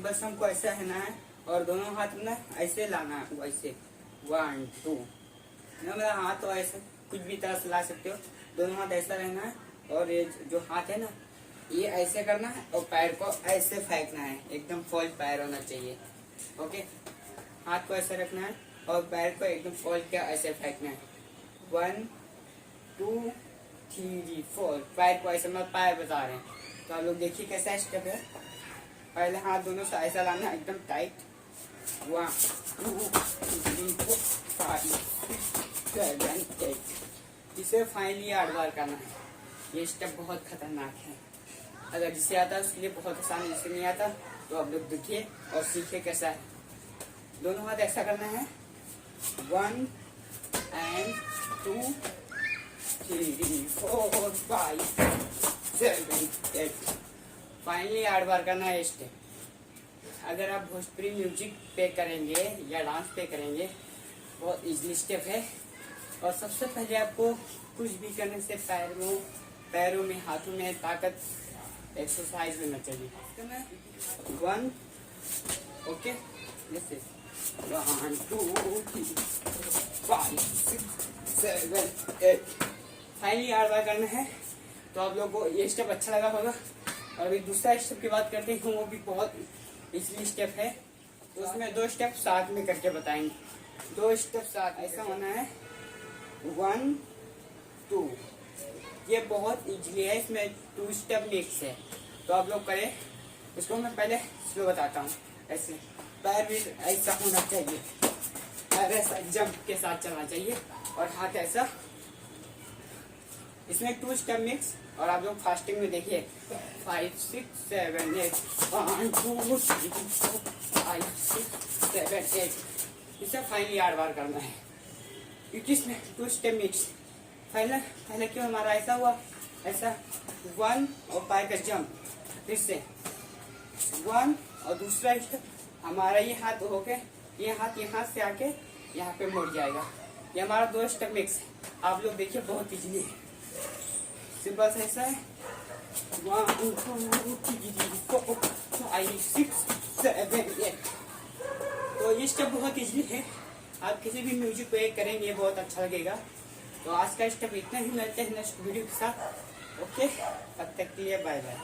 बस हमको ऐसा है ना है और दोनों हाथ में ऐसे लाना है, वैसे 1 2। मेरा हाथ तो ऐसे कुछ भी तरह से ला सकते हो, दोनों हाथ ऐसा रहना है और ये जो हाथ है ना ये ऐसे करना है और पैर को ऐसे फेंकना है, एकदम फोल्ड पैर होना चाहिए। ओके, हाथ को ऐसे रखना है और पैर को एकदम फोल्ड के ऐसे फेंकना है। 1 2 3 4। पैर को ऐसे मतलब पैर बता रहे हैं, तो आप लोग देखिए कैसा स्टेप है। पहले हाथ दोनों से ऐसा लाना है एकदम टाइट। 1 2 3 4 5 6 7 8। इसे फाइनली 8 बार करना है। ये स्टेप बहुत खतरनाक है, अगर जिसे आता है उसके लिए बहुत आसान है, जिसे नहीं आता तो आप लोग देखिए और सीखिए कैसा है। दोनों हाथ ऐसा करना है 1 and 2 3 4 5 7 8। फाइनली 8 बार करना है स्टेप। अगर आप भोजपुरी म्यूजिक पे करेंगे या डांस पे करेंगे बहुत इजीली स्टेप है। और सबसे पहले आपको कुछ भी करने से पैरों में हाथों में ताकत एक्सरसाइज होना चाहिए। 1 ओके, जैसे 1 2 3 5 6 7 8। फाइनली 8 बार करना है। तो आप लोगों को ये स्टेप अच्छा लगा होगा। और अभी दूसरा स्टेप की बात करते हैं, वो भी बहुत इजीली स्टेप है। तो उसमें 2 स्टेप साथ में करके बताएंगे। 2 स्टेप साथ ऐसा होना है 1 2। ये बहुत इजीली है, इसमें 2 स्टेप मिक्स है। तो आप लोग करें, उसको मैं पहले स्लो बताता हूँ। ऐसे पैर भी ऐसा होना चाहिए, पैर ऐसा जंप के साथ चलना चाहिए और हाथ ऐसा। इसमें 2 स्टेप मिक्स। और आप लोग फास्टिंग में देखिए 5 6 7 8 1 2 3 4 5 6 7 8। इसे फाइनली 8 बार करना है, क्योंकि इसमें 2 स्टेप मिक्स। पहले क्यों हमारा ऐसा हुआ, ऐसा 1 और पैर का जंप, फिर से 1 और दूसरा स्टेप हमारा ये हाथ होके ये हाथ यहाँ से आके यहाँ पे मुड़ जाएगा। ये हमारा 2 स्टेप मिक्स है। आप लोग देखिए बहुत इजीली है, सिंपल सा ऐसा है 1 2 3 4 5 6 7 8। तो ये स्टेप बहुत इजीली है, आप किसी भी म्यूजिक पे करेंगे बहुत अच्छा लगेगा। तो आज का स्टेप इतना ही, मिलते हैं नेक्स्ट वीडियो के साथ। ओके, तब तक के लिए बाय बाय।